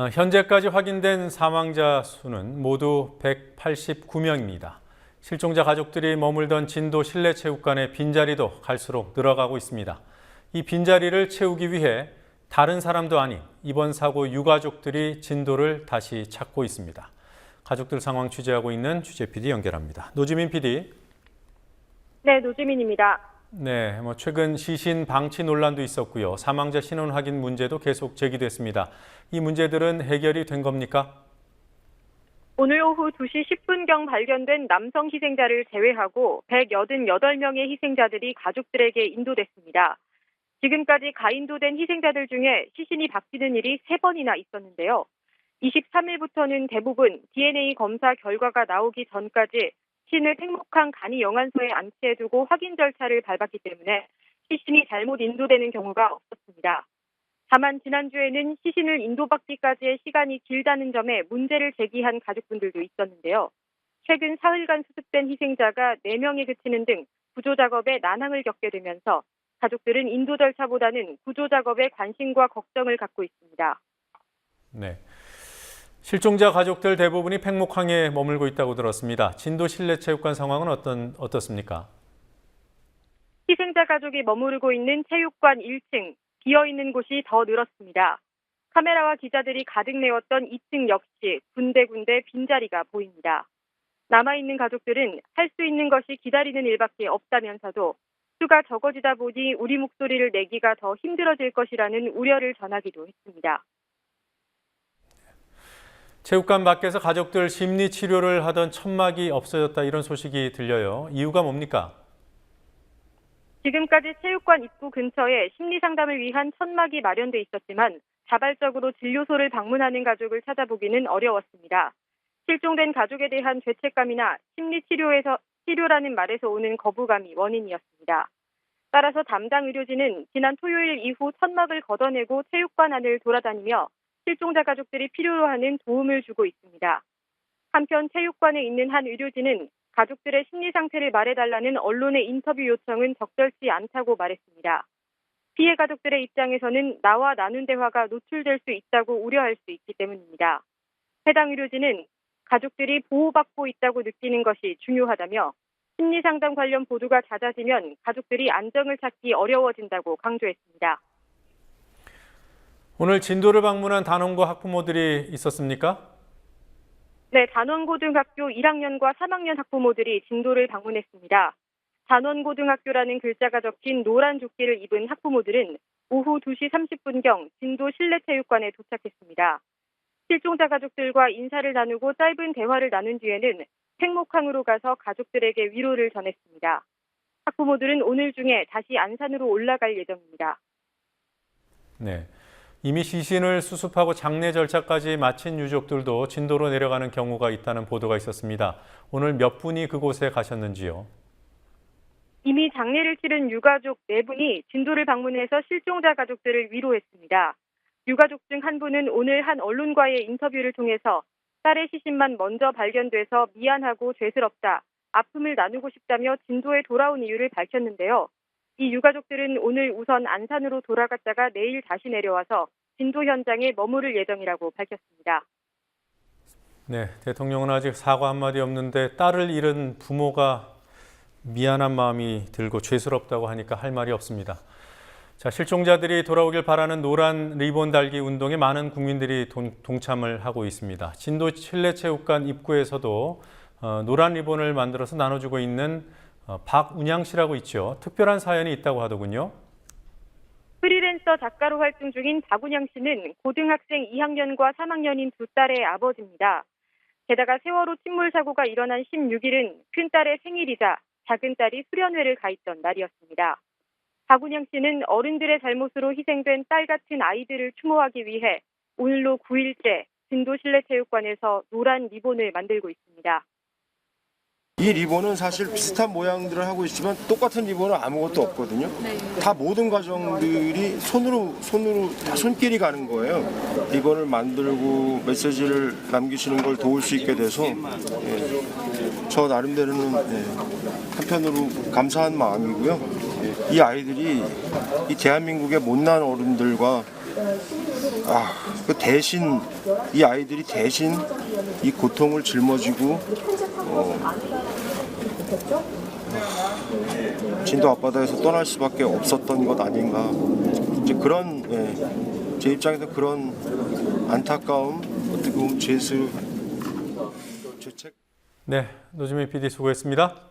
현재까지 확인된 사망자 수는 모두 189명입니다. 실종자 가족들이 머물던 진도 실내체육관의 빈자리도 갈수록 늘어가고 있습니다. 이 빈자리를 채우기 위해 다른 사람도 아닌 이번 사고 유가족들이 진도를 다시 찾고 있습니다. 가족들 상황 취재하고 있는 취재 PD 연결합니다. 노지민 PD. 네, 노지민입니다. 네, 최근 시신 방치 논란도 있었고요. 사망자 신원 확인 문제도 계속 제기됐습니다. 이 문제들은 해결이 된 겁니까? 오늘 오후 2시 10분경 발견된 남성 희생자를 제외하고 188명의 희생자들이 가족들에게 인도됐습니다. 지금까지 가인도된 희생자들 중에 시신이 바뀌는 일이 3번이나 있었는데요. 23일부터는 대부분 DNA 검사 결과가 나오기 전까지 시신을 팽목한 간이 영안소에 안치해두고 확인 절차를 밟았기 때문에 시신이 잘못 인도되는 경우가 없었습니다. 다만 지난주에는 시신을 인도받기까지의 시간이 길다는 점에 문제를 제기한 가족분들도 있었는데요. 최근 사흘간 수습된 희생자가 4명에 그치는 등 구조 작업에 난항을 겪게 되면서 가족들은 인도 절차보다는 구조 작업에 관심과 걱정을 갖고 있습니다. 네. 실종자 가족들 대부분이 팽목항에 머물고 있다고 들었습니다. 진도 실내체육관 상황은 어떻습니까? 희생자 가족이 머무르고 있는 체육관 1층, 비어있는 곳이 더 늘었습니다. 카메라와 기자들이 가득 메웠던 2층 역시 군데군데 빈자리가 보입니다. 남아있는 가족들은 할 수 있는 것이 기다리는 일밖에 없다면서도 수가 적어지다 보니 우리 목소리를 내기가 더 힘들어질 것이라는 우려를 전하기도 했습니다. 체육관 밖에서 가족들 심리 치료를 하던 천막이 없어졌다 이런 소식이 들려요. 이유가 뭡니까? 지금까지 체육관 입구 근처에 심리 상담을 위한 천막이 마련돼 있었지만 자발적으로 진료소를 방문하는 가족을 찾아보기는 어려웠습니다. 실종된 가족에 대한 죄책감이나 심리 치료라는 말에서 오는 거부감이 원인이었습니다. 따라서 담당 의료진은 지난 토요일 이후 천막을 걷어내고 체육관 안을 돌아다니며 실종자 가족들이 필요로 하는 도움을 주고 있습니다. 한편 체육관에 있는 한 의료진은 가족들의 심리 상태를 말해달라는 언론의 인터뷰 요청은 적절치 않다고 말했습니다. 피해 가족들의 입장에서는 나와 나눈 대화가 노출될 수 있다고 우려할 수 있기 때문입니다. 해당 의료진은 가족들이 보호받고 있다고 느끼는 것이 중요하다며 심리상담 관련 보도가 잦아지면 가족들이 안정을 찾기 어려워진다고 강조했습니다. 오늘 진도를 방문한 단원고 학부모들이 있었습니까? 네, 단원고등학교 1학년과 3학년 학부모들이 진도를 방문했습니다. 단원고등학교라는 글자가 적힌 노란 조끼를 입은 학부모들은 오후 2시 30분경 진도 실내체육관에 도착했습니다. 실종자 가족들과 인사를 나누고 짧은 대화를 나눈 뒤에는 팽목항으로 가서 가족들에게 위로를 전했습니다. 학부모들은 오늘 중에 다시 안산으로 올라갈 예정입니다. 네. 이미 시신을 수습하고 장례 절차까지 마친 유족들도 진도로 내려가는 경우가 있다는 보도가 있었습니다. 오늘 몇 분이 그곳에 가셨는지요? 이미 장례를 치른 유가족 4분이 진도를 방문해서 실종자 가족들을 위로했습니다. 유가족 중 한 분은 오늘 한 언론과의 인터뷰를 통해서 딸의 시신만 먼저 발견돼서 미안하고 죄스럽다, 아픔을 나누고 싶다며 진도에 돌아온 이유를 밝혔는데요. 이 유가족들은 오늘 우선 안산으로 돌아갔다가 내일 다시 내려와서 진도 현장에 머무를 예정이라고 밝혔습니다. 네, 대통령은 아직 사과 한마디 없는데 딸을 잃은 부모가 미안한 마음이 들고 죄스럽다고 하니까 할 말이 없습니다. 자, 실종자들이 돌아오길 바라는 노란 리본 달기 운동에 많은 국민들이 동참을 하고 있습니다. 진도 실내체육관 입구에서도 노란 리본을 만들어서 나눠주고 있는 박운양 씨라고 있죠. 특별한 사연이 있다고 하더군요. 프리랜서 작가로 활동 중인 박운양 씨는 고등학생 2학년과 3학년인 두 딸의 아버지입니다. 게다가 세월호 침몰 사고가 일어난 16일은 큰딸의 생일이자 작은 딸이 수련회를 가 있던 날이었습니다. 박운양 씨는 어른들의 잘못으로 희생된 딸 같은 아이들을 추모하기 위해 오늘로 9일째 진도 실내체육관에서 노란 리본을 만들고 있습니다. 이 리본은 사실 비슷한 모양들을 하고 있지만 똑같은 리본은 아무것도 없거든요. 다 모든 과정들이 손으로 다 손길이 가는 거예요. 리본을 만들고 메시지를 남기시는 걸 도울 수 있게 돼서 저 나름대로는 한편으로 감사한 마음이고요. 이 아이들이 이 대한민국의 못난 어른들과 그 대신 이 아이들이 대신 이 고통을 짊어지고 진도 앞바다에서 떠날 수밖에 없었던 것 아닌가. 이제 그런 제 입장에서 그런 안타까움, 어떻게 보면 죄책. 네, 노지민 PD 수고했습니다.